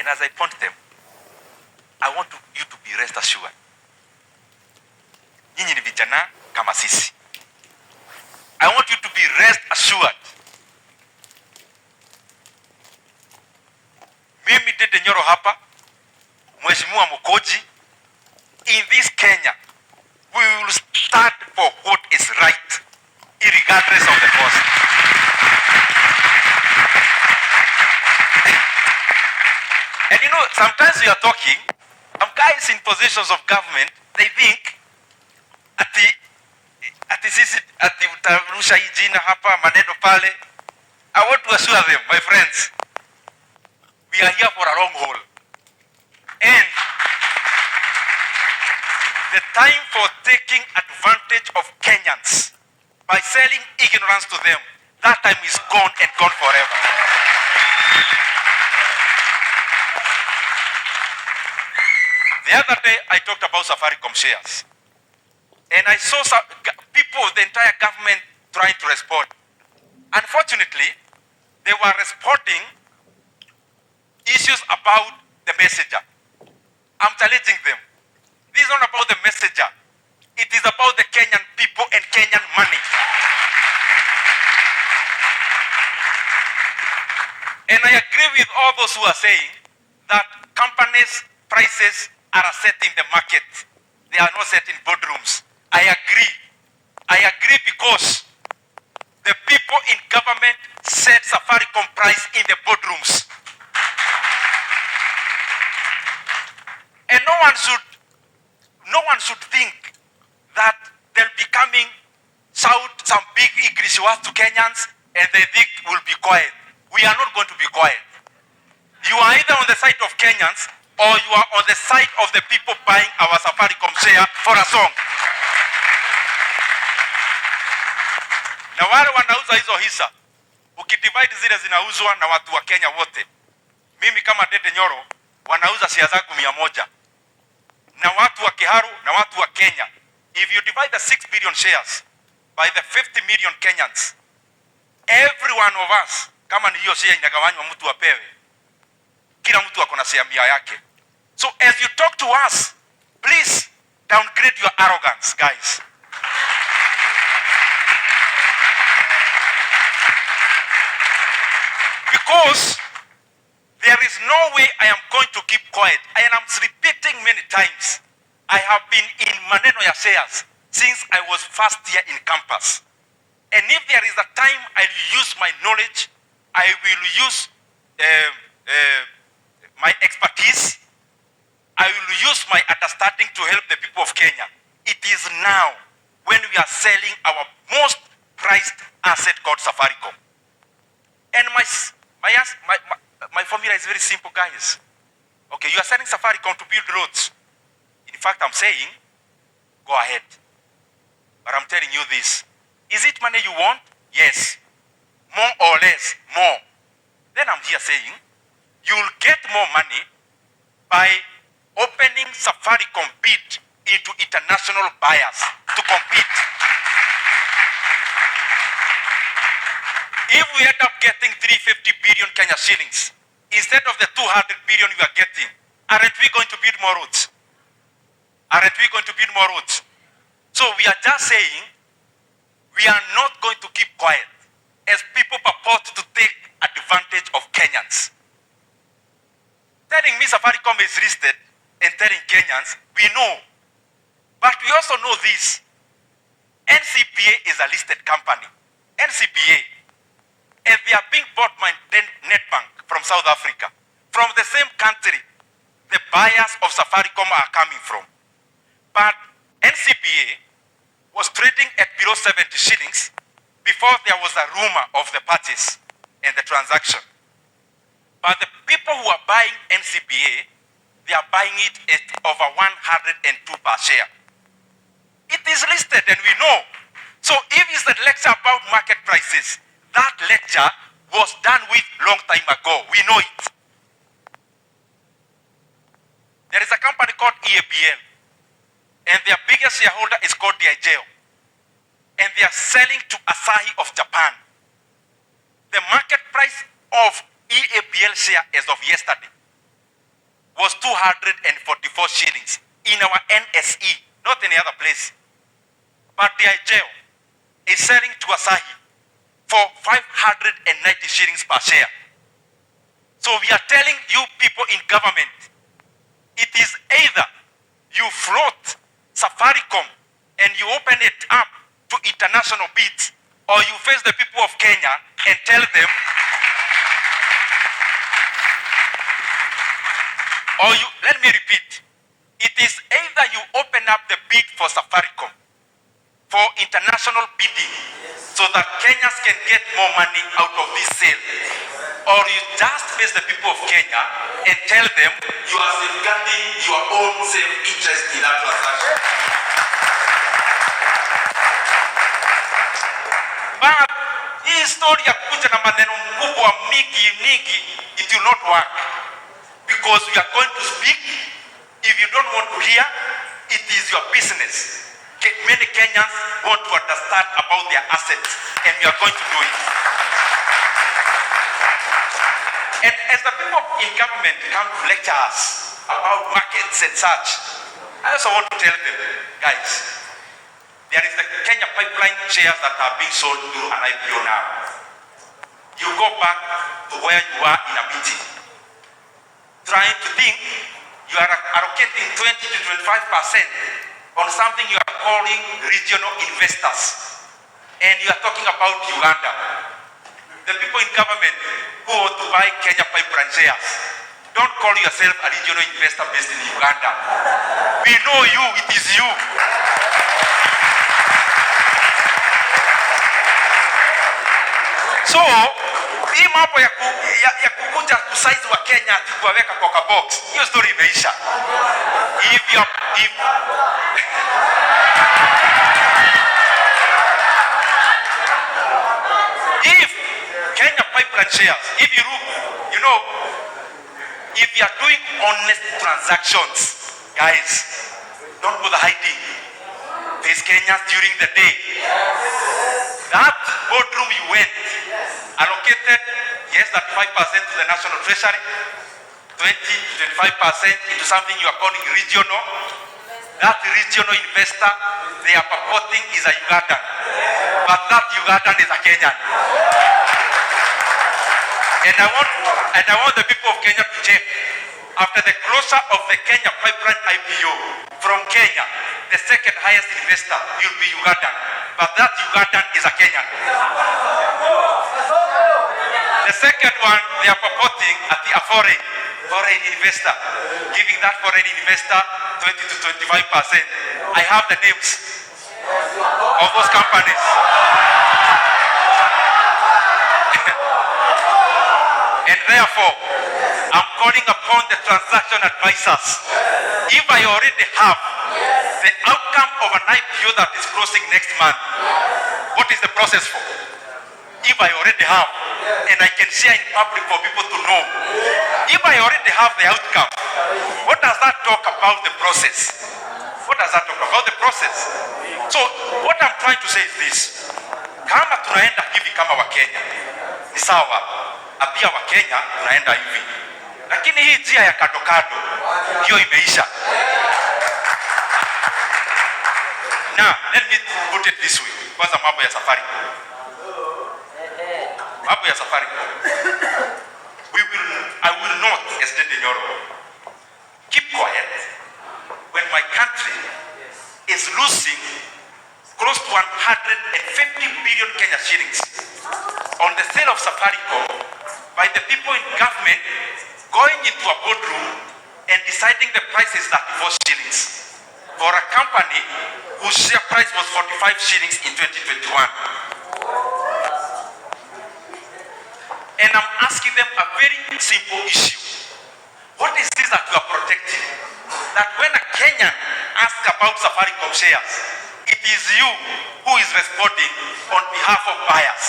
And as I point them, I want you to be rest assured. Nyinyi ni vijana kama sisi. I want you to be rest assured. Mimi Ndindi Nyoro hapa, Mheshimiwa Mukoji, in this Kenya, we will stand for what is right, regardless of the cost. And you know, sometimes we are talking, some guys in positions of government, they think, ati sisi, ati utarusha hii jina hapa, maneno pale. I want to assure them, my friends, we are here for a long haul. And the time for taking advantage of Kenyans by selling ignorance to them, that time is gone and gone forever. The other day, I talked about Safaricom shares. And I saw some people, the entire government, trying to respond. Unfortunately, they were responding issues about the messenger. I'm challenging them. This is not about the messenger. It is about the Kenyan people and Kenyan money. And I agree with all those who are saying that companies' prices are set in the market. They are not set in boardrooms. I agree. I agree because the people in government set Safaricom price in the boardrooms. And no one should think that they'll be coming, shout some big English words to Kenyans, and they think we'll be quiet. We are not going to be quiet. You are either on the side of Kenyans, or you are on the side of the people buying our Safaricom share for a song. Na wale wanauza hizo hisa, ukidivide zile zinauzwa na watu wa Kenya wote. Mimi kama Ndindi Nyoro, wanauza share zangu 100. Na watu wa Kiharu na watu wa Kenya. If you divide the 6 billion shares by the 50 million Kenyans, every one of us, kama ni hiyo share inagawanywa mtu apewe, kila mtu ako na share 100 yake. So as you talk to us, please downgrade your arrogance, guys. Because there is no way I am going to keep quiet. And I'm repeating many times. I have been in maneno ya shares since I was first year in campus. And if there is a time I will use my knowledge, I will use my expertise, I will use my understanding to help the people of Kenya. It is now when we are selling our most prized asset called Safaricom. And my formula is very simple, guys. Okay, you are selling Safaricom to build roads. In fact, I'm saying, go ahead. But I'm telling you this. Is it money you want? Yes. More or less? More. Then I'm here saying, you'll get more money by opening Safaricom bid into international buyers to compete. If we end up getting 350 billion Kenya shillings, instead of the 200 billion we are getting, aren't we going to build more roads? Aren't we going to build more roads? So we are just saying, we are not going to keep quiet as people purport to take advantage of Kenyans. Telling me Safaricom is listed and telling Kenyans, we know. But we also know this. NCBA is a listed company. NCBA. And they are being bought by Netbank from South Africa. From the same country the buyers of Safaricom are coming from. But NCBA was trading at below 70 shillings before there was a rumor of the purchase and the transaction. But the people who are buying NCBA, they are buying it at over 102 per share. It is listed and we know. So if it's a lecture about market prices, that lecture was done with long time ago. We know it. There is a company called EAPL, and their biggest shareholder is called Diageo, and they are selling to Asahi of Japan. The market price of EAPL share as of yesterday was 244 shillings in our NSE, not any other place. But the Diageo is selling to Asahi for 590 shillings per share. So we are telling you people in government, it is either you float Safaricom and you open it up to international bids, or you face the people of Kenya and tell them, let me repeat, it is either you open up the bid for Safaricom for international bidding so that Kenyans can get more money out of this sale, or you just face the people of Kenya and tell them you are safeguarding your own self-interest in that transaction. But hii story ya kuja na maneno mkubwa mingi, it will not work, because we are going to speak. If you don't want to hear, it is your business. Many Kenyans want to understand about their assets, and we are going to do it. And as the people in government come to lecture us about markets and such, I also want to tell them, guys, there is the Kenya pipeline shares that are being sold through an IPO now. You go back to where you are in a meeting, trying to think you are allocating 20 to 25% on something you are calling regional investors. And you are talking about Uganda. The people in government who want to buy Kenya pipeline shares, don't call yourself a regional investor based in Uganda. We know you, it is you. So, hii mambo ya kukuja kusaizi wa Kenya kuwaweka kwa box, hiyo story imeisha. If Kenya pipeline shares, if you look, you know, if you are doing honest transactions, guys, don't bother hiding. Face Kenyans during the day. That boardroom you went, allocated, yes, that 5% to the national treasury, 20 to 25% into something you are calling regional. That regional investor they are purporting is a Ugandan, but that Ugandan is a Kenyan. And I want the people of Kenya to check. After the closure of the Kenya pipeline IPO from Kenya, the second highest investor will be Ugandan, but that Ugandan is a Kenyan. The second one, they are purporting at the foreign investor, giving that foreign investor 20 to 25%. I have the names of those companies. And therefore, I'm calling upon the transaction advisors. If I already have the outcome of an IPO that is closing next month, what is the process for? If I already have, and I can share in public for people to know, if I already have the outcome, what does that talk about the process? What does that talk about the process? So what I'm trying to say is this: kama tunaenda hivi kama Wakenya ni sawa, apia Wakenya tunaenda hivi, lakini hii njia ya kado hiyo imeisha. Now let me put it this way. Kwanza mambo ya safari. Mambo ya safari. I will not, as the Nyoro, keep quiet when my country is losing close to 150 billion Kenya shillings on the sale of Safaricom by the people in government going into a boardroom and deciding the price is 34 shillings for a company whose share price was 45 shillings in 2021. And I'm asking them a very simple issue. What is this that you are protecting? That when a Kenyan asks about Safaricom shares, it is you who is responding on behalf of buyers.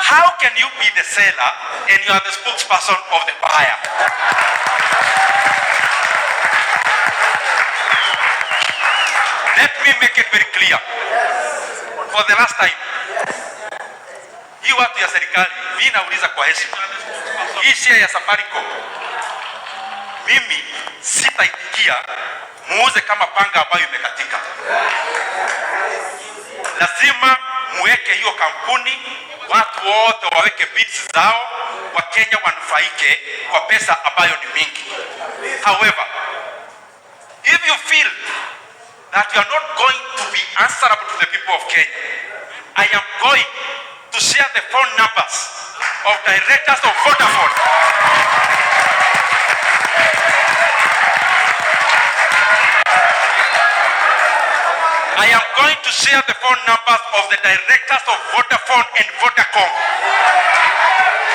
How can you be the seller and you are the spokesperson of the buyer? Let me make it very clear. For the last time, hii watu ya serikali, mimi nauliza kwa heshima, hii share ya Safaricom mimi sitaitikia muuze kama panga ambayo imekatika. Lazima muweke hiyo kampuni, watu wote waweke bids zao, Wakenya wanufaike kwa pesa ambayo ni mingi. However, if you feel that you are not going to be answerable to the people of Kenya, I am going to share the phone numbers of directors of Vodafone. I am going to share the phone numbers of the directors of Vodafone and Vodacom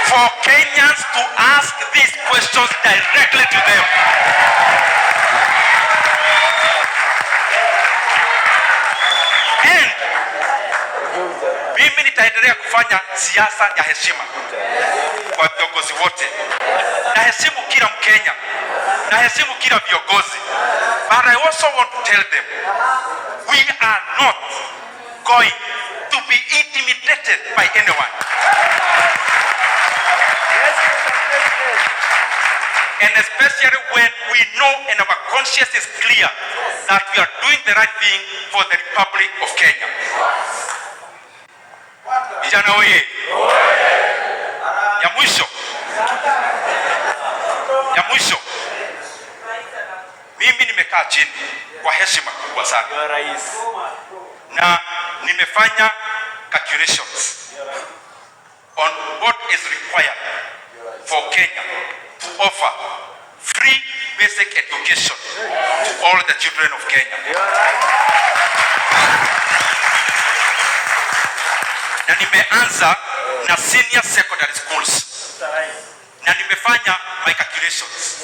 for Kenyans to ask these questions directly to them. And mimi nitaendelea kufanya siasa ya heshima kwa viongozi wote. Naheshimu kila Mkenya, naheshimu kila viongozi. But I also want to tell them, we are not going to be intimidated by anyone. And especially when we know and our conscience is clear that we are doing the right thing for the Republic of Kenya. Vijana oye! Ya mwisho, mimi nimekaa chini kwa heshima kubwa sana na nimefanya calculations on what is required for Kenya to offer free basic education to all the children of Kenya. Na nimeanza na senior secondary schools. Na nimefanya my calculations.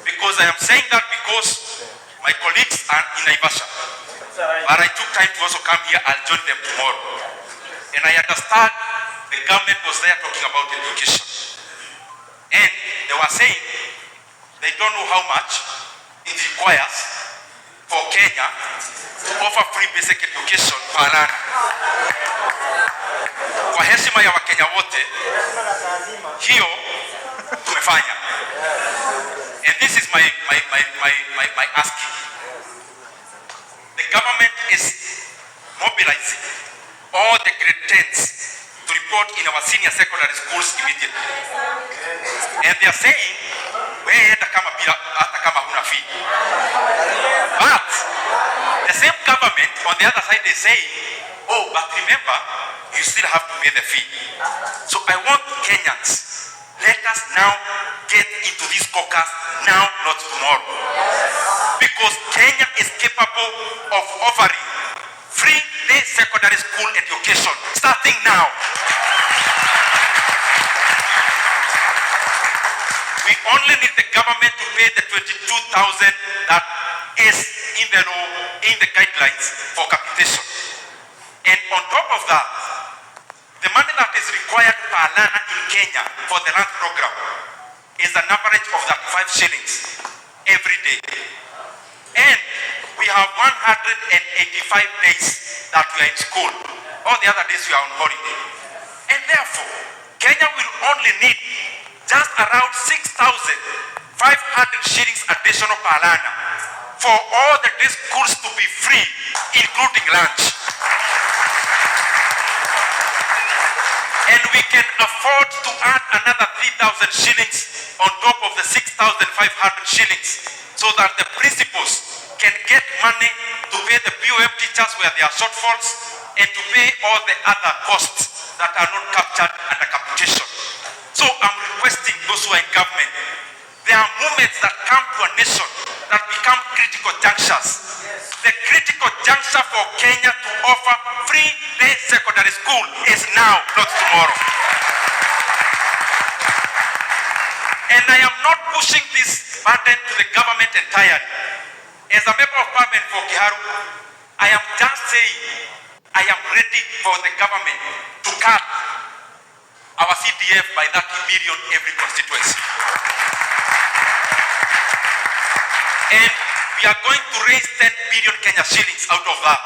Because I am saying that because my colleagues are in Naivasha. But I took time to also come here. I'll join them tomorrow. And I understand the government was there talking about education. And they were saying they don't know how much it requires for Kenya to offer free basic education per annum. Kwa heshima ya Wakenya wote, hiyo tumefanya. And this is my asking. The government is mobilizing all the grade 10s to report in our senior secondary schools immediately. And they are saying, hata kama huna fee. But the same government on the other side is saying, oh, but remember, you still have to pay the fee. So I want Kenyans, let us now get into this caucus now, not tomorrow. Because Kenya is capable of offering free day secondary school education starting now. We only need the government to pay the 22,000 that is in the law, in the guidelines for capitation. And on top of that, the money that is required per learner in Kenya for the lunch program is an average of that 5 shillings every day. And we have 185 days that we are in school. All the other days we are on holiday. And therefore, Kenya will only need just around 6,500 shillings additional per learner for all the day schools to be free, including lunch. And we can afford to add another 3,000 shillings on top of the 6,500 shillings so that the principals can get money to pay the BOM teachers where there are shortfalls and to pay all the other costs that are not captured under capitation. So I'm requesting those who are in government, there are moments that come to a nation that become critical junctures. The critical juncture for Kenya to offer free day secondary school is now, not tomorrow. And I am not pushing this burden to the government entirely. As a member of parliament for Kiharu, I am just saying I am ready for the government to cut our CDF by 30 million every constituency. And we are going to raise 10 billion Kenya shillings out of that.